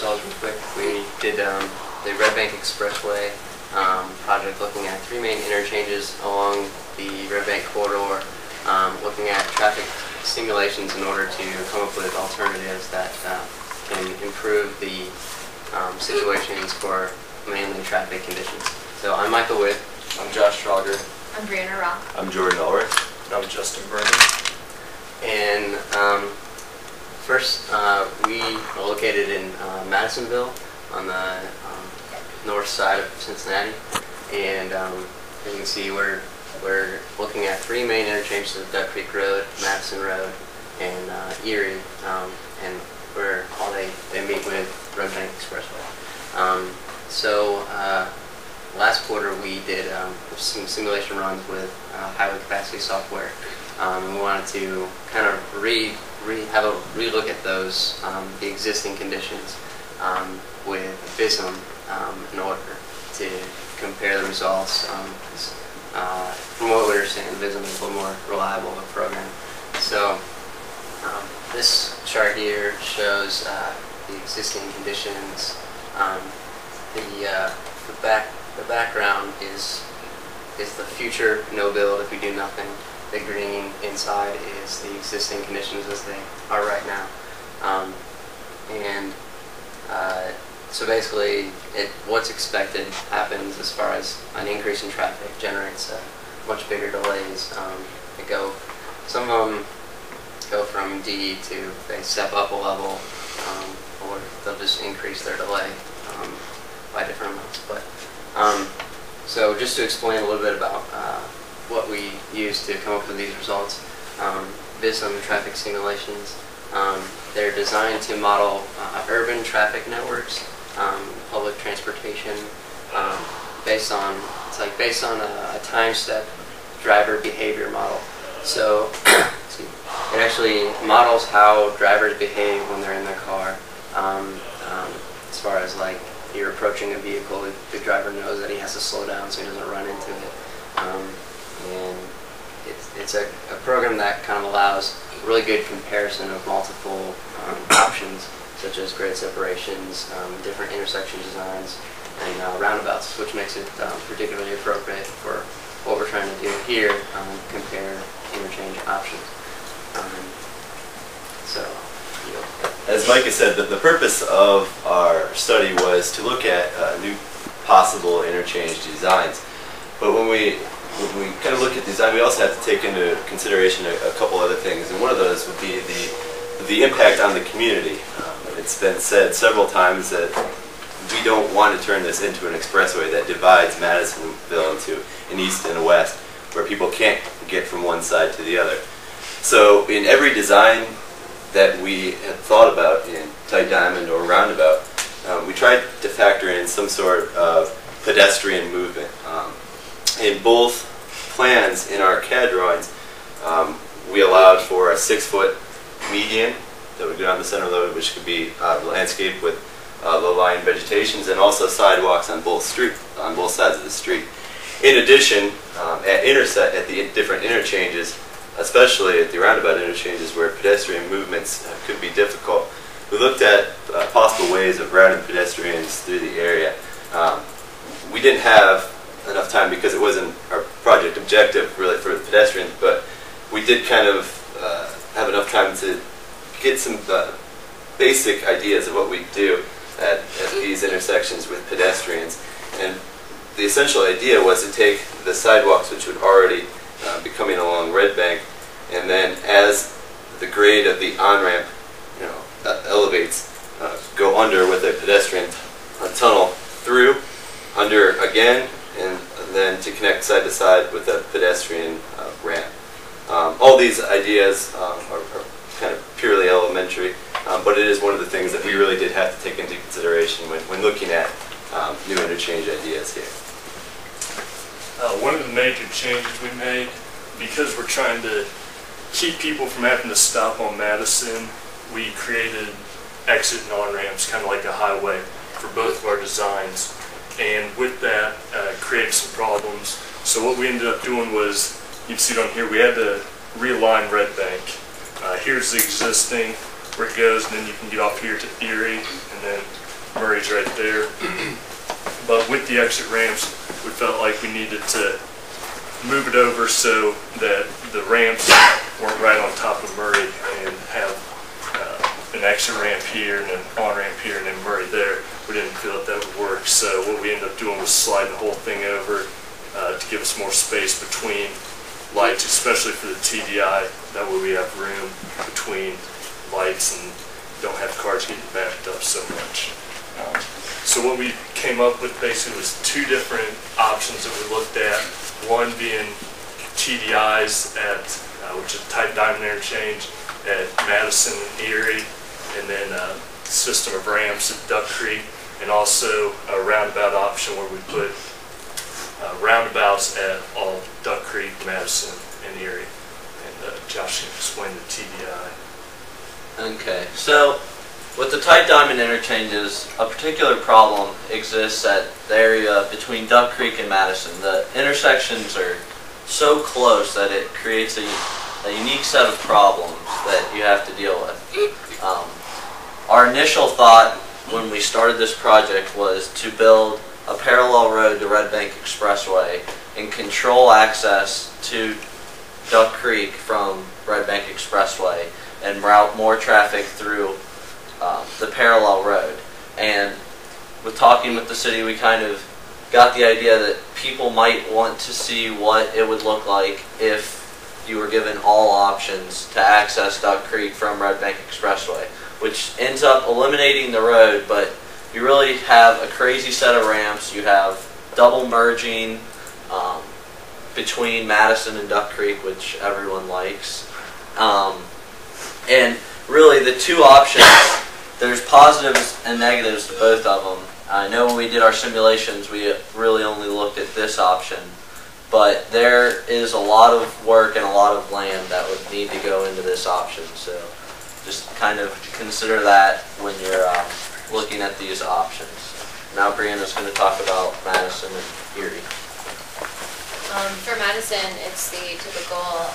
ourselves real quick. We did the Red Bank Expressway project looking at 3 main interchanges along the Red Bank corridor, looking at traffic simulations in order to come up with alternatives that can improve the situations for mainly traffic conditions. So I'm Michael Witt. I'm Josh Trauger. I'm Brianna Rock. I'm Jordan Ulrich. And I'm Justin Brennan. And first, we are located in Madisonville on the north side of Cincinnati. And as you can see, we're looking at 3 main interchanges of Duck Creek Road, Madison Road, and Erie. And where all they meet with Red Bank Expressway. Last quarter we did some simulation runs with highway capacity software. We wanted to kind of have a relook at those, the existing conditions with VISM in order to compare the results. From what we understand, VISM is a little more reliable of a program. So this chart here shows the existing conditions. The background is the future no build if we do nothing. The green inside is the existing conditions as they are right now. So basically, what's expected happens as far as an increase in traffic generates much bigger delays. Some of them go from D to they step up a level, or they'll just increase their delay by different amounts. But so just to explain a little bit about what we use to come up with these results, VISM traffic simulations. They're designed to model urban traffic networks, public transportation, based on a time step driver behavior model. So it actually models how drivers behave when they're in their car. As far as like you're approaching a vehicle, the driver knows that he has to slow down so he doesn't run into it. And it's a program that kind of allows really good comparison of multiple options, such as grade separations, different intersection designs, and roundabouts, which makes it particularly appropriate for what we're trying to do here, compare interchange options. As Micah said, the purpose of our study was to look at new possible interchange designs. But when we kind of look at design, we also have to take into consideration a couple other things, and one of those would be the impact on the community. It's been said several times that we don't want to turn this into an expressway that divides Madisonville into an east and a west, where people can't get from one side to the other. So in every design that we had thought about in tight diamond or roundabout, we tried to factor in some sort of pedestrian movement. In both plans in our CAD drawings, we allowed for a 6-foot median that would go down the center of the road, which could be landscaped with low-lying vegetations, and also sidewalks on both sides of the street. In addition, at the different interchanges, especially at the roundabout interchanges where pedestrian movements could be difficult, we looked at possible ways of routing pedestrians through the area. We didn't have enough time because it wasn't our project objective really for the pedestrians, but we did kind of have enough time to get some basic ideas of what we do at these intersections with pedestrians. And the essential idea was to take the sidewalks, which would already be coming along Red Bank, and then as the grade of the on-ramp elevates, go under with a pedestrian tunnel through, under again, and then to connect side to side with a pedestrian ramp. All these ideas are kind of purely elementary, but it is one of the things that we really did have to take into consideration when looking at new interchange ideas here. One of the major changes we made, because we're trying to keep people from having to stop on Madison, we created exit and on-ramps, kind of like a highway, for both of our designs. And with that, created some problems. So what we ended up doing was, you can see it on here, we had to realign Red Bank. Here's the existing, where it goes, and then you can get off here to Erie, and then Murray's right there. But with the exit ramps, we felt like we needed to move it over so that the ramps weren't right on top of Murray and have an exit ramp here and an on-ramp here and then Murray there. We didn't feel that would work, so what we ended up doing was sliding the whole thing over to give us more space between lights, especially for the TDI. That way we have room between lights and don't have cars getting backed up so much. So what we came up with basically was two different options that we looked at. One being TDIs at, which is tight diamond interchange at Madison and Erie, and then a system of ramps at Duck Creek, and also a roundabout option where we put roundabouts at all Duck Creek, Madison, and Erie. And Josh can explain the TDI. Okay, so with the tight diamond interchanges, a particular problem exists at the area between Duck Creek and Madison. The intersections are so close that it creates a unique set of problems that you have to deal with. Our initial thought when we started this project was to build a parallel road to Red Bank Expressway and control access to Duck Creek from Red Bank Expressway and route more traffic through the parallel road. And with talking with the city, we kind of got the idea that people might want to see what it would look like if you were given all options to access Duck Creek from Red Bank Expressway, which ends up eliminating the road, but you really have a crazy set of ramps. You have double merging between Madison and Duck Creek, which everyone likes. And really the two options, there's positives and negatives to both of them. I know when we did our simulations, we really only looked at this option, but there is a lot of work and a lot of land that would need to go into this option. So just kind of consider that when you're looking at these options. Now Brianna's going to talk about Madison and Erie. For Madison, it's the typical